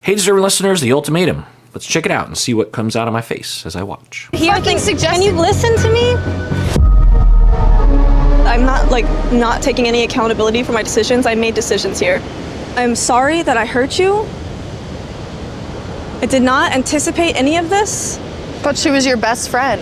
Hey, deserving listeners, The Ultimatum. Let's check it out and see what comes out of my face as I watch. Can you listen to me? I'm not taking any accountability for my decisions. I made decisions here. I'm sorry that I hurt you. I did not anticipate any of this. But she was your best friend.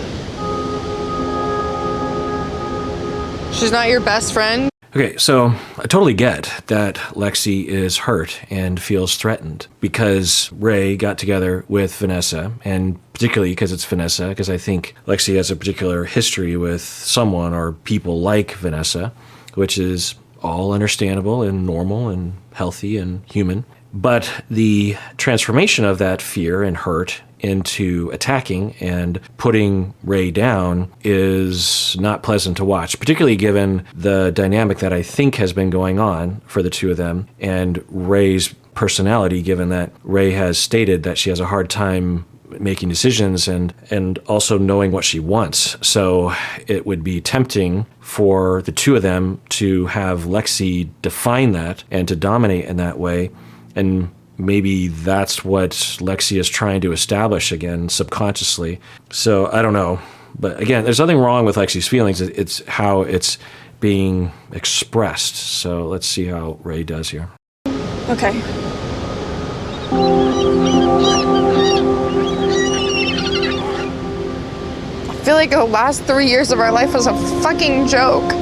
She's not your best friend? Okay, so I totally get that Lexi is hurt and feels threatened because Rey got together with Vanessa, and particularly because it's Vanessa, because I think Lexi has a particular history with someone or people like Vanessa, which is all understandable and normal and healthy and human. But the transformation of that fear and hurt into attacking and putting Rey down is not pleasant to watch, particularly given the dynamic that I think has been going on for the two of them and Rey's personality, given that Rey has stated that she has a hard time making decisions and also knowing what she wants. So it would be tempting for the two of them to have Lexi define that and to dominate in that way. And maybe that's what Lexi is trying to establish again subconsciously. So I don't know. But again, there's nothing wrong with Lexi's feelings. It's how it's being expressed. So let's see how Rey does here. Okay. I feel like the last 3 years of our life was a fucking joke.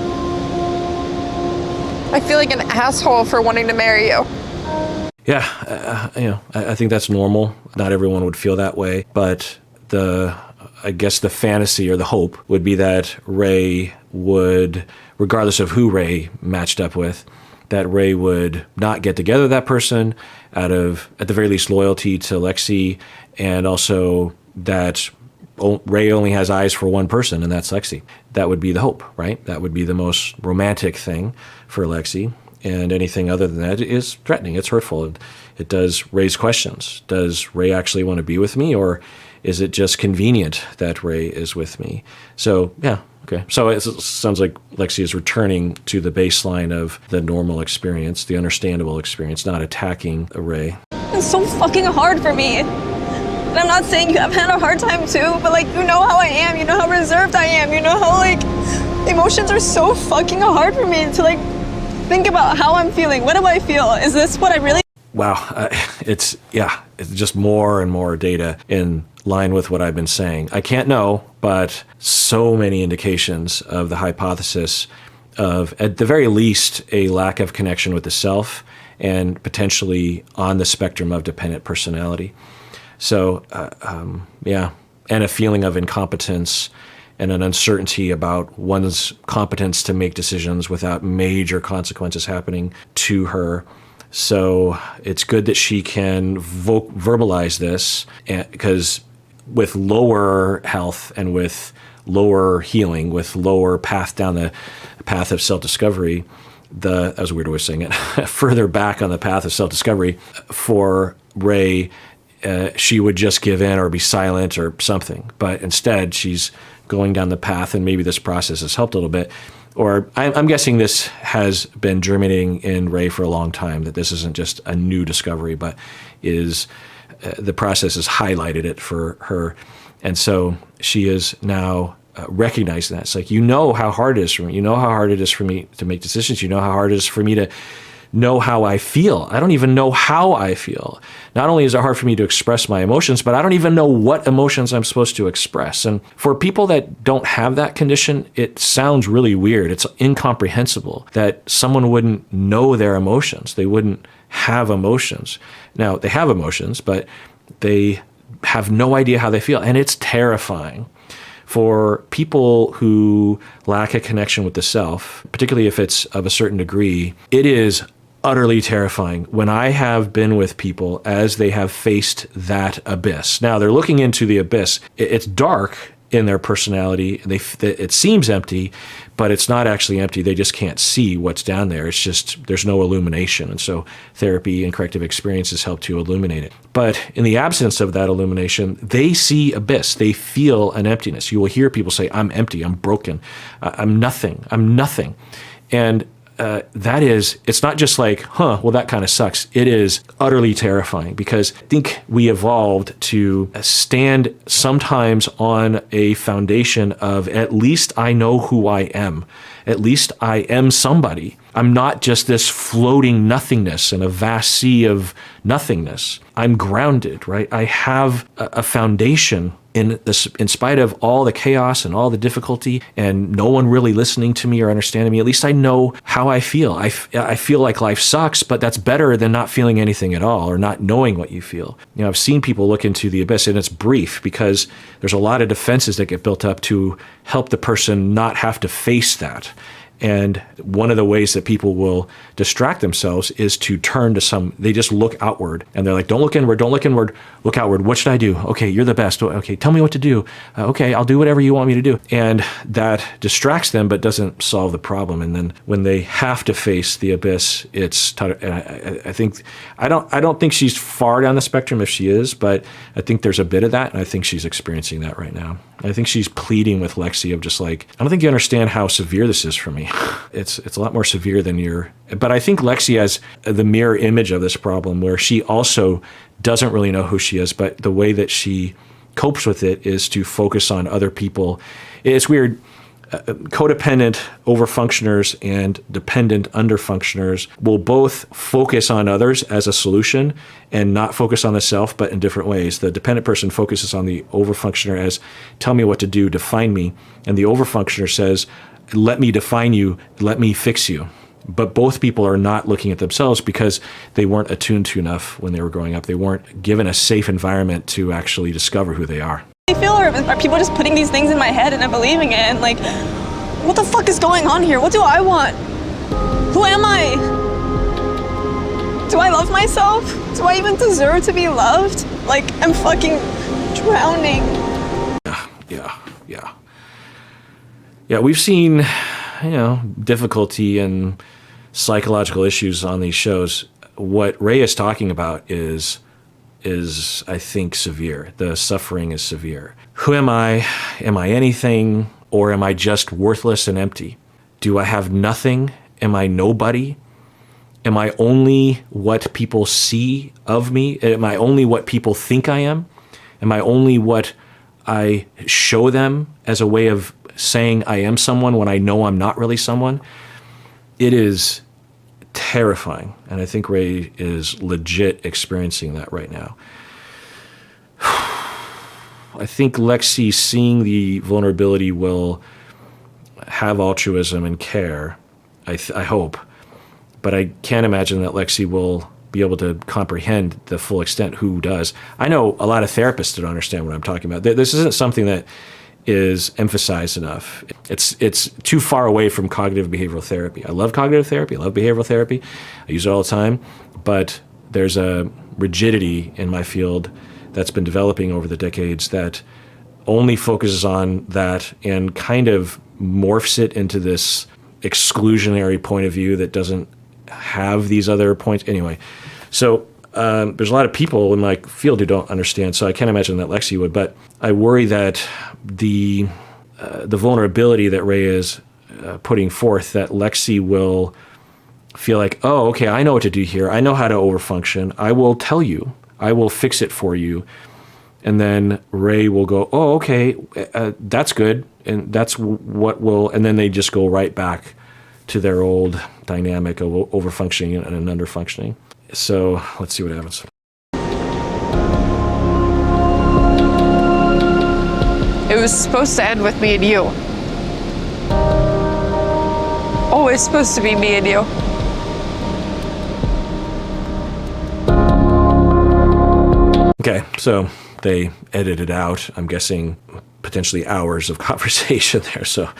I feel like an asshole for wanting to marry you. Yeah, I think that's normal. Not everyone would feel that way, but I guess the fantasy or the hope would be that Rey would, regardless of who Rey matched up with, that Rey would not get together with that person out of, at the very least, loyalty to Lexi, and also that Rey only has eyes for one person, and that's Lexi. That would be the hope, right? That would be the most romantic thing for Lexi. And anything other than that is threatening. It's hurtful. It does raise questions. Does Rey actually want to be with me, or is it just convenient that Rey is with me? So, yeah, okay. So it sounds like Lexi is returning to the baseline of the normal experience, the understandable experience, not attacking Rey. It's so fucking hard for me. And I'm not saying you haven't had a hard time too, but you know how I am. You know how reserved I am. You know how emotions are so fucking hard for me to think about how I'm feeling. What do I feel? Is this what I really... Wow. It's just more and more data in line with what I've been saying. I can't know, but so many indications of the hypothesis of, at the very least, a lack of connection with the self and potentially on the spectrum of dependent personality. So, and a feeling of incompetence and an uncertainty about one's competence to make decisions without major consequences happening to her. So it's good that she can verbalize this, because with lower health and with lower healing, with lower path down the path of self-discovery, that was a weird way of saying it, further back on the path of self-discovery, for Rey, she would just give in or be silent or something. But instead, she's going down the path, and maybe this process has helped a little bit. Or I'm guessing this has been germinating in Rey for a long time, that this isn't just a new discovery, but is the process has highlighted it for her. And so she is now recognizing that. It's like, you know how hard it is for me. You know how hard it is for me to make decisions. You know how hard it is for me to know how I feel. I don't even know how I feel. Not only is it hard for me to express my emotions, but I don't even know what emotions I'm supposed to express. And for people that don't have that condition, it sounds really weird. It's incomprehensible that someone wouldn't know their emotions. They wouldn't have emotions. Now, they have emotions, but they have no idea how they feel. And it's terrifying. For people who lack a connection with the self, particularly if it's of a certain degree, it is utterly terrifying when I have been with people as they have faced that abyss. Now, they're looking into the abyss. It's dark in their personality. It seems empty, but it's not actually empty. They just can't see what's down there. It's just, there's no illumination. And so therapy and corrective experiences help to illuminate it. But in the absence of that illumination, they see abyss. They feel an emptiness. You will hear people say, I'm empty, I'm broken, I'm nothing, I'm nothing. And it's not just like, well, that kind of sucks. It is utterly terrifying because I think we evolved to stand sometimes on a foundation of at least I know who I am. At least I am somebody. I'm not just this floating nothingness in a vast sea of nothingness. I'm grounded, right? I have a foundation in this, in spite of all the chaos and all the difficulty and no one really listening to me or understanding me. At least I know how I feel. I feel like life sucks, but that's better than not feeling anything at all or not knowing what you feel. I've seen people look into the abyss, and it's brief because there's a lot of defenses that get built up to help the person not have to face that. And one of the ways that people will distract themselves is to turn to they just look outward and they're like, don't look inward, look outward. What should I do? Okay, you're the best. Okay, tell me what to do. Okay, I'll do whatever you want me to do. And that distracts them, but doesn't solve the problem. And then when they have to face the abyss, I don't think she's far down the spectrum if she is, but I think there's a bit of that. And I think she's experiencing that right now. I think she's pleading with Lexi of just like, I don't think you understand how severe this is for me. It's a lot more severe than but I think Lexi has the mirror image of this problem where she also doesn't really know who she is, but the way that she copes with it is to focus on other people. It's weird. Codependent overfunctioners and dependent underfunctioners will both focus on others as a solution and not focus on the self, but in different ways. The dependent person focuses on the overfunctioner as, tell me what to do, define me. And the overfunctioner says, let me define you, let me fix you. But both people are not looking at themselves because they weren't attuned to enough when they were growing up. They weren't given a safe environment to actually discover who they are. I feel, or are people just putting these things in my head and I'm believing it? And like, what the fuck is going on here? What do I want? Who am I? Do I love myself? Do I even deserve to be loved? Like, I'm fucking drowning. Yeah, we've seen, difficulty and psychological issues on these shows. What Rey is talking about is I think severe. The suffering is severe. Who am I? Am I anything? Or am I just worthless and empty? Do I have nothing? Am I nobody? Am I only what people see of me? Am I only what people think I am? Am I only what I show them as a way of saying I am someone when I know I'm not really someone? It is terrifying. And I think Rey is legit experiencing that right now. I think Lexi, seeing the vulnerability, will have altruism and care. I hope. But I can't imagine that Lexi will be able to comprehend the full extent. Who does? I know a lot of therapists that don't understand what I'm talking about. This isn't something that is emphasized enough. It's too far away from cognitive behavioral therapy. I love cognitive therapy. I love behavioral therapy. I use it all the time. But there's a rigidity in my field that's been developing over the decades that only focuses on that and kind of morphs it into this exclusionary point of view that doesn't have these other points. Anyway, so there's a lot of people in my field who don't understand, so I can't imagine that Lexi would, but I worry that the vulnerability that Rey is putting forth, that Lexi will feel like, oh, okay, I know what to do here. I know how to overfunction. I will tell you. I will fix it for you. And then Rey will go, oh, okay, that's good. And that's what will, and then they just go right back to their old dynamic of overfunctioning and underfunctioning. So let's see what happens. It was supposed to end with me and you. Always supposed to be me and you. Okay, so they edited out, I'm guessing, potentially hours of conversation there. So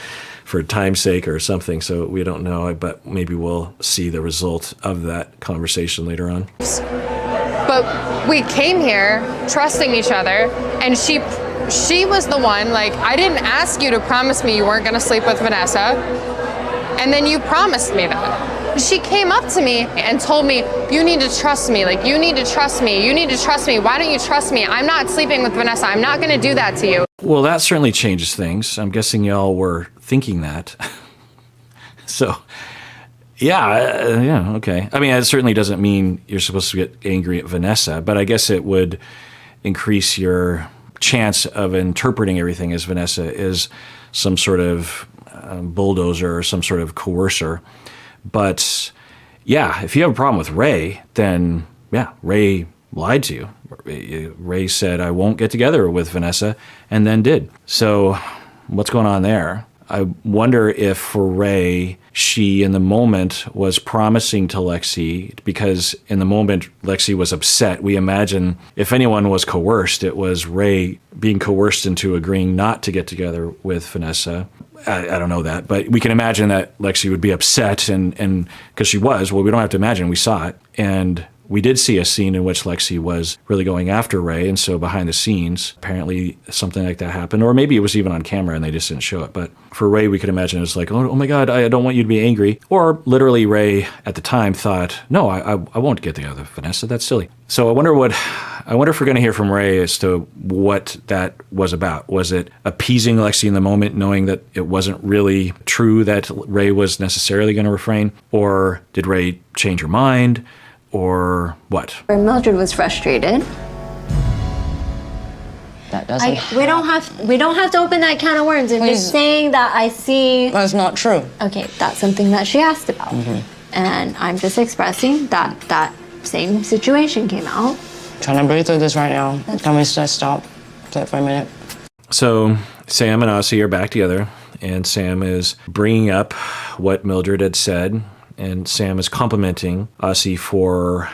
for time's sake or something, so we don't know, but maybe we'll see the result of that conversation later on. But we came here trusting each other, and she was the one, like, I didn't ask you to promise me you weren't gonna sleep with Vanessa, and then you promised me that. She came up to me and told me, you need to trust me, like, you need to trust me, you need to trust me, why don't you trust me? I'm not sleeping with Vanessa, I'm not gonna do that to you. Well, that certainly changes things. I'm guessing y'all were thinking that. So Yeah, okay. I mean, it certainly doesn't mean you're supposed to get angry at Vanessa, but I guess it would increase your chance of interpreting everything as Vanessa is some sort of bulldozer or some sort of coercer. But yeah, if you have a problem with Rey, then yeah, Rey lied to you. Rey said, I won't get together with Vanessa, and then did. So what's going on there? I wonder if for Rey, she in the moment was promising to Lexi, because in the moment Lexi was upset. We imagine if anyone was coerced, it was Rey being coerced into agreeing not to get together with Vanessa. I don't know that, but we can imagine that Lexi would be upset, and because she was, well, we don't have to imagine, we saw it. And we did see a scene in which Lexi was really going after Rey, and so behind the scenes, apparently something like that happened, or maybe it was even on camera and they just didn't show it. But for Rey, we could imagine it was like, oh my God, I don't want you to be angry. Or literally Rey at the time thought, no, I won't get together with Vanessa, that's silly. So I wonder if we're going to hear from Rey as to what that was about. Was it appeasing Lexi in the moment, knowing that it wasn't really true that Rey was necessarily going to refrain? Or did Rey change her mind? Or what? Mildred was frustrated. That doesn't. We don't have to open that can of worms. If it's saying that I see. That's not true. Okay, that's something that she asked about, and I'm just expressing that same situation came out. Trying to breathe through this right now. Can we just stop for a minute? So Sam and Aussie are back together, and Sam is bringing up what Mildred had said. And Sam is complimenting Aussie for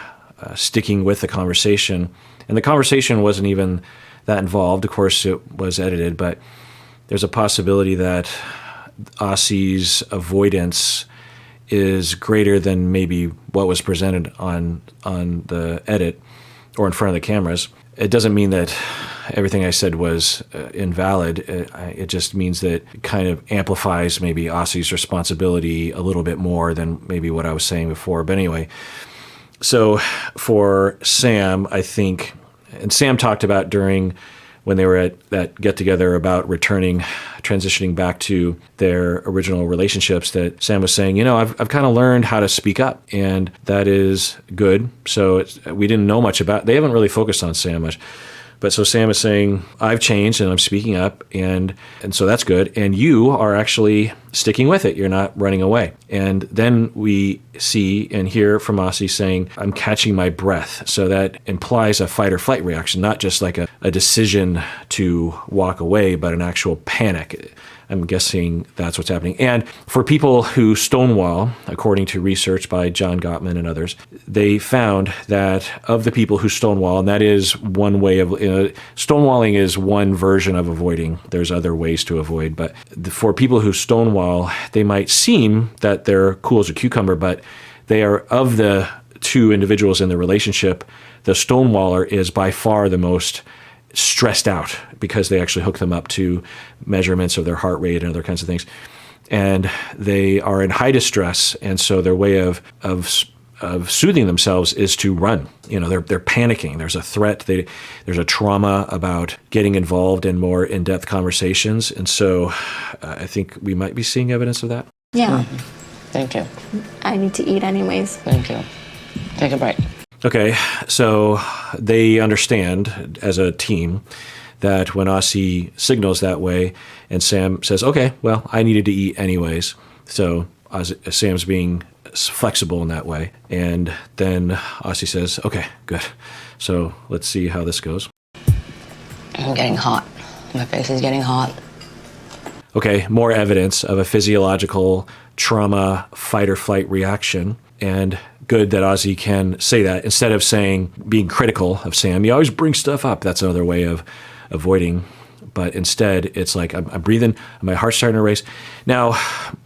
sticking with the conversation. And the conversation wasn't even that involved. Of course, it was edited, but there's a possibility that Aussie's avoidance is greater than maybe what was presented on the edit or in front of the cameras. It doesn't mean that everything I said was invalid. It just means that it kind of amplifies maybe Aussie's responsibility a little bit more than maybe what I was saying before. But anyway, so for Sam, I think, and Sam talked about during when they were at that get-together about transitioning back to their original relationships, that Sam was saying, I've kind of learned how to speak up, and that is good. So we didn't know much about, they haven't really focused on Sam much. But so Sam is saying, I've changed and I'm speaking up, and so that's good. And you are actually sticking with it. You're not running away. And then we see and hear from Aussie saying, I'm catching my breath. So that implies a fight or flight reaction, not just like a decision to walk away, but an actual panic. I'm guessing that's what's happening. And for people who stonewall, according to research by John Gottman and others, they found that of the people who stonewall, and that is one way of, stonewalling is one version of avoiding. There's other ways to avoid. But for people who stonewall, they might seem that they're cool as a cucumber, but they are, of the two individuals in the relationship, the stonewaller is by far the most stressed out, because they actually hook them up to measurements of their heart rate and other kinds of things. And they are in high distress, and so their way of soothing themselves is to run. They're panicking. There's a threat. There's a trauma about getting involved in more in-depth conversations. And so I think we might be seeing evidence of that. Yeah. Thank you. I need to eat anyways. Thank you. Take a break. Okay, so they understand as a team that when Aussie signals that way and Sam says, okay, well, I needed to eat anyways. So Sam's being flexible in that way. And then Aussie says, okay, good. So let's see how this goes. I'm getting hot. My face is getting hot. Okay, more evidence of a physiological trauma fight or flight reaction. And good that Aussie can say that instead of being critical of Sam. You always bring stuff up. That's another way of avoiding. But instead, it's like, I'm breathing, my heart's starting to race. Now,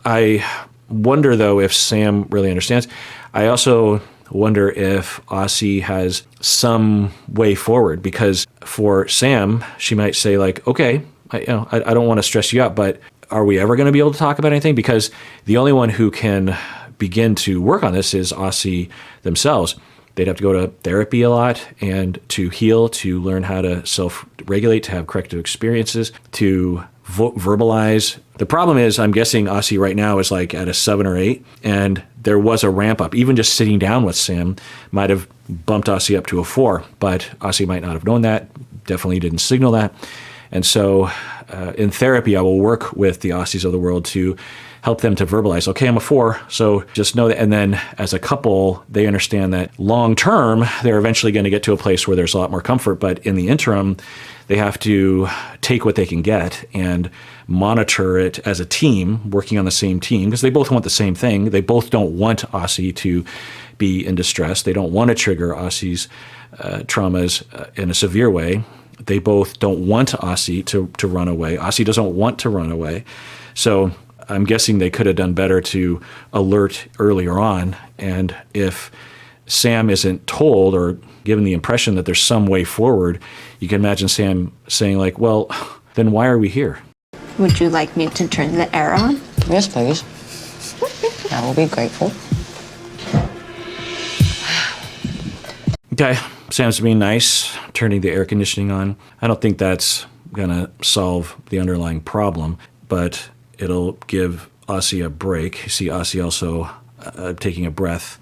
I wonder, though, if Sam really understands. I also wonder if Aussie has some way forward, because for Sam, she might say, like, okay, I don't want to stress you out, but are we ever going to be able to talk about anything? Because the only one who can begin to work on this is Aussie themselves. They'd have to go to therapy a lot and to heal, to learn how to self-regulate, to have corrective experiences, to verbalize. The problem is, I'm guessing Aussie right now is like at a 7 or 8, and there was a ramp up. Even just sitting down with Sam might have bumped Aussie up to a 4, but Aussie might not have known that, definitely didn't signal that. And so in therapy, I will work with the Aussies of the world to help them to verbalize, okay, I'm a 4, so just know that. And then as a couple, they understand that long term, they're eventually going to get to a place where there's a lot more comfort. But in the interim, they have to take what they can get and monitor it as a team, working on the same team, because they both want the same thing. They both don't want Aussie to be in distress. They don't want to trigger Aussie's traumas in a severe way. They both don't want Aussie to run away. Aussie doesn't want to run away. So I'm guessing they could have done better to alert earlier on. And if Sam isn't told or given the impression that there's some way forward, you can imagine Sam saying like, well, then why are we here? Would you like me to turn the air on? Yes, please. I will be grateful. Okay, Sam's being nice, turning the air conditioning on. I don't think that's going to solve the underlying problem, but it'll give Aussie a break. You see Aussie also taking a breath.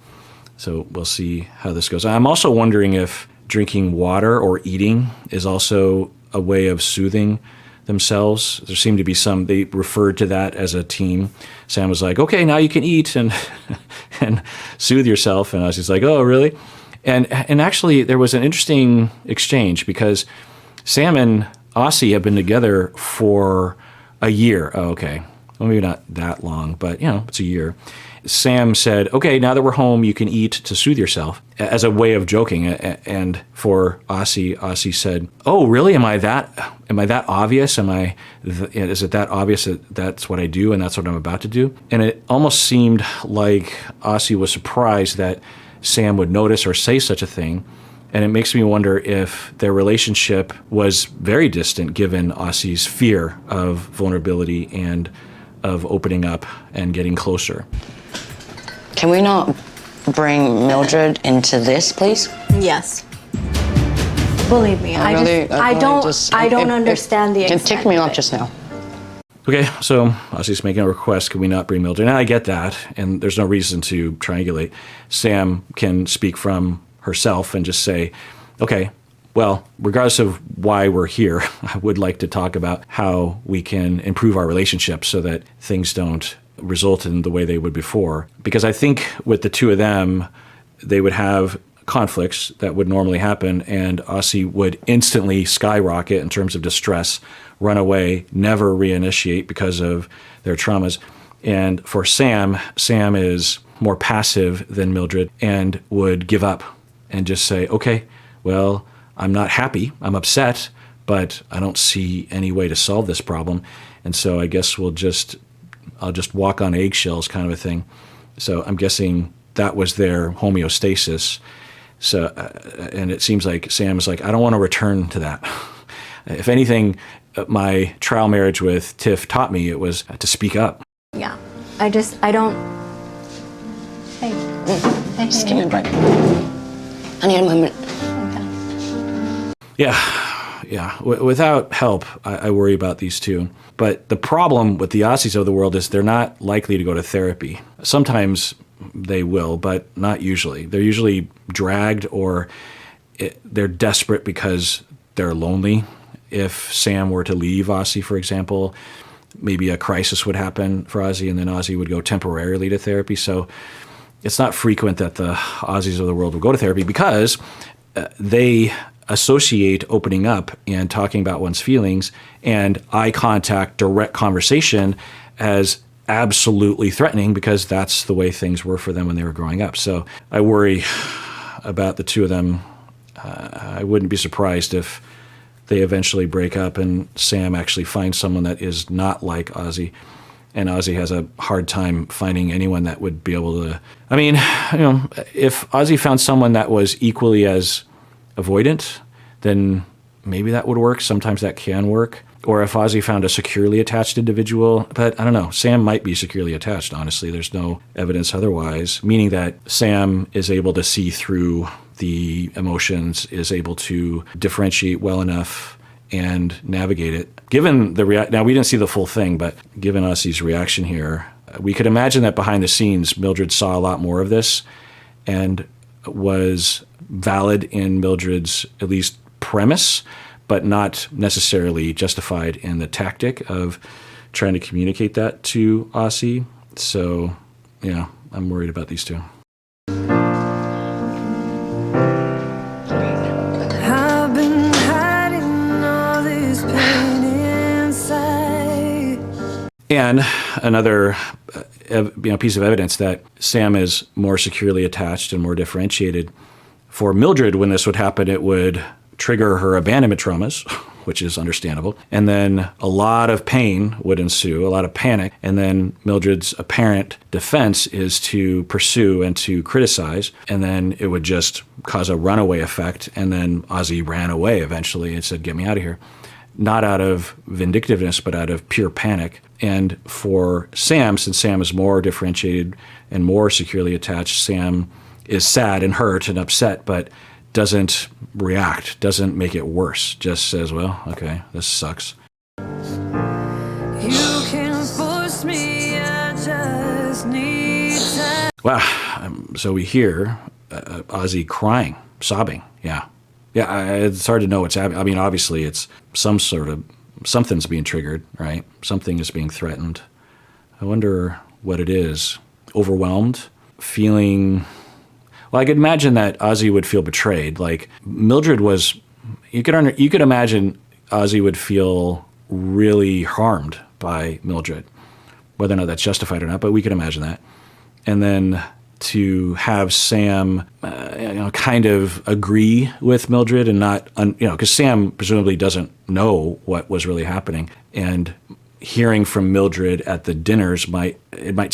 So we'll see how this goes. I'm also wondering if drinking water or eating is also a way of soothing themselves. There seemed to be some, they referred to that as a team. Sam was like, okay, now you can eat and and soothe yourself. And Aussie's like, oh, really? And actually, there was an interesting exchange because Sam and Aussie have been together for a year. Oh, okay. Well, maybe not that long, but, it's a year. Sam said, okay, now that we're home, you can eat to soothe yourself, as a way of joking. And for Aussie said, oh, really? Am I that obvious? Is it that obvious that that's what I do and that's what I'm about to do? And it almost seemed like Aussie was surprised that Sam would notice or say such a thing. And it makes me wonder if their relationship was very distant given Aussie's fear of vulnerability and of opening up and getting closer. Can we not bring Mildred into this, please? Yes. Believe me, I don't understand the It extent ticked me of off it. just now. Okay, so Aussie's making a request. Can we not bring Mildred? And I get that, and there's no reason to triangulate. Sam can speak from herself and just say, okay, well, regardless of why we're here, I would like to talk about how we can improve our relationship so that things don't result in the way they would before. Because I think with the two of them, they would have conflicts that would normally happen, and Aussie would instantly skyrocket in terms of distress, run away, never reinitiate because of their traumas. And for Sam is more passive than Mildred and would give up and just say, okay, well, I'm not happy, I'm upset, but I don't see any way to solve this problem. And so I guess I'll just walk on eggshells kind of a thing. So I'm guessing that was their homeostasis. So, and it seems like Sam is like, I don't want to return to that. If anything, my trial marriage with Tiff taught me it was to speak up. Yeah. I don't. Hey. Hey. Just give me a break. I need a moment. Yeah. Without help, I worry about these two. But the problem with the Aussies of the world is they're not likely to go to therapy. Sometimes they will, but not usually. They're usually dragged or they're desperate because they're lonely. If Sam were to leave Aussie, for example, maybe a crisis would happen for Aussie, and then Aussie would go temporarily to therapy. So it's not frequent that the Aussies of the world will go to therapy because they associate opening up and talking about one's feelings and eye contact, direct conversation as absolutely threatening because that's the way things were for them when they were growing up. So I worry about the two of them. I wouldn't be surprised if they eventually break up and Sam actually finds someone that is not like Aussie, and Aussie has a hard time finding anyone that would be able to. I mean, if Aussie found someone that was equally as avoidant, then maybe that would work. Sometimes that can work. Or if Aussie found a securely attached individual, but I don't know, Sam might be securely attached, honestly. There's no evidence otherwise, meaning that Sam is able to see through the emotions, is able to differentiate well enough and navigate it. Given the now we didn't see the full thing, but given Aussie's reaction here, we could imagine that behind the scenes, Mildred saw a lot more of this and was valid in Mildred's at least premise, but not necessarily justified in the tactic of trying to communicate that to Aussie. So, yeah, I'm worried about these two. I've been hiding all this pain inside. And another piece of evidence that Sam is more securely attached and more differentiated. For Mildred, when this would happen, it would trigger her abandonment traumas, which is understandable. And then a lot of pain would ensue, a lot of panic. And then Mildred's apparent defense is to pursue and to criticize. And then it would just cause a runaway effect. And then Aussie ran away eventually and said, "Get me out of here." Not out of vindictiveness, but out of pure panic. And for Sam, since Sam is more differentiated and more securely attached, Sam is sad and hurt and upset, but doesn't react, doesn't make it worse, just says, well, okay, this sucks. You can force me, I just need time. Wow, so we hear Aussie crying, sobbing, yeah. Yeah, it's hard to know what's happening. I mean, obviously it's something's being triggered, right? Something is being threatened. I wonder what it is. Overwhelmed, feeling... Well, I could imagine that Aussie would feel betrayed. Like Mildred was, you could imagine Aussie would feel really harmed by Mildred, whether or not that's justified or not, but we could imagine that. And then to have Sam, kind of agree with Mildred and not, because Sam presumably doesn't know what was really happening. And hearing from Mildred at the dinners might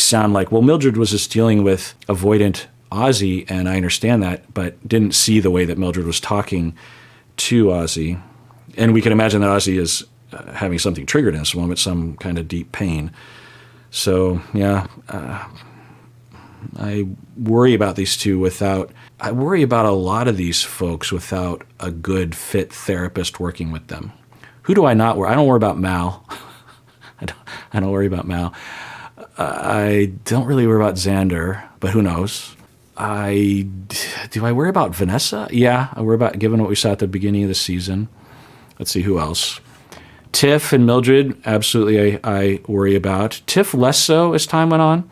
sound like, well, Mildred was just dealing with avoidant Aussie, and I understand that, but didn't see the way that Mildred was talking to Aussie. And we can imagine that Aussie is having something triggered in this moment, some kind of deep pain. So, yeah, I worry about these two I worry about a lot of these folks without a good fit therapist working with them. Who do I not worry? I don't worry about Mal. I don't worry about Mal. I don't really worry about Xander, but who knows? Do I worry about Vanessa? Yeah, I worry about, given what we saw at the beginning of the season. Let's see, who else? Tiff and Mildred, absolutely I worry about. Tiff less so as time went on.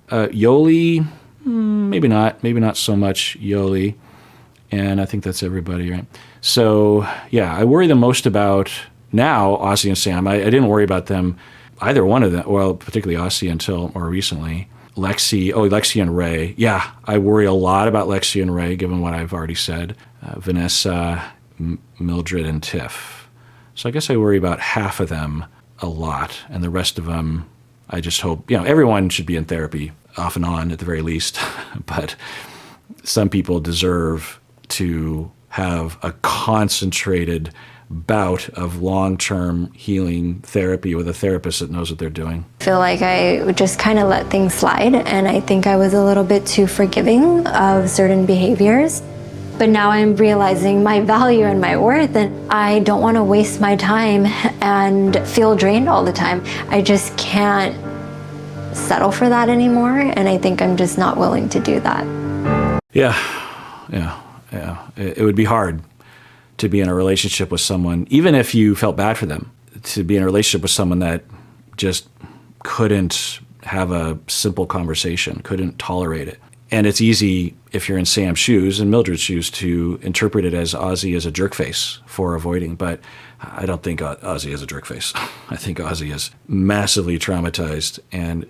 Yoli, maybe not so much Yoli. And I think that's everybody, right? So, yeah, I worry the most about now Aussie and Sam. I didn't worry about them, either one of them, well, particularly Aussie until more recently. Lexi and Rey. Yeah, I worry a lot about Lexi and Rey, given what I've already said. Vanessa, Mildred, and Tiff. So I guess I worry about half of them a lot, and the rest of them, I just hope, everyone should be in therapy off and on at the very least, but some people deserve to have a concentrated bout of long-term healing therapy with a therapist that knows what they're doing. I feel like I would just kind of let things slide, and I think I was a little bit too forgiving of certain behaviors. But now I'm realizing my value and my worth, and I don't want to waste my time and feel drained all the time. I just can't settle for that anymore, and I think I'm just not willing to do that. Yeah. It would be hard to be in a relationship with someone, even if you felt bad for them, to be in a relationship with someone that just couldn't have a simple conversation, couldn't tolerate it. And it's easy, if you're in Sam's shoes and Mildred's shoes, to interpret it as Aussie as a jerkface for avoiding, but I don't think Aussie is a jerkface. I think Aussie is massively traumatized and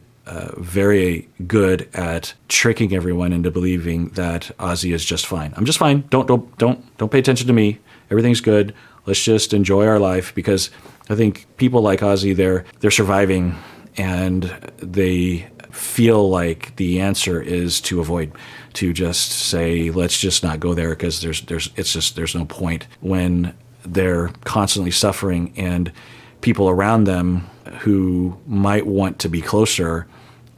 very good at tricking everyone into believing that Aussie is just fine. I'm just fine. Don't pay attention to me. Everything's good. Let's just enjoy our life, because I think people like Aussie, they're surviving, and they feel like the answer is to avoid, to just say, let's just not go there, because there's no point, when they're constantly suffering and people around them who might want to be closer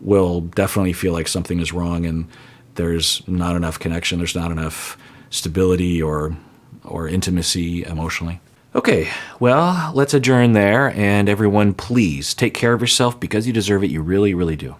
will definitely feel like something is wrong and there's not enough connection, there's not enough stability or intimacy emotionally. Okay, well, let's adjourn there. And everyone, please take care of yourself because you deserve it. You really, really do.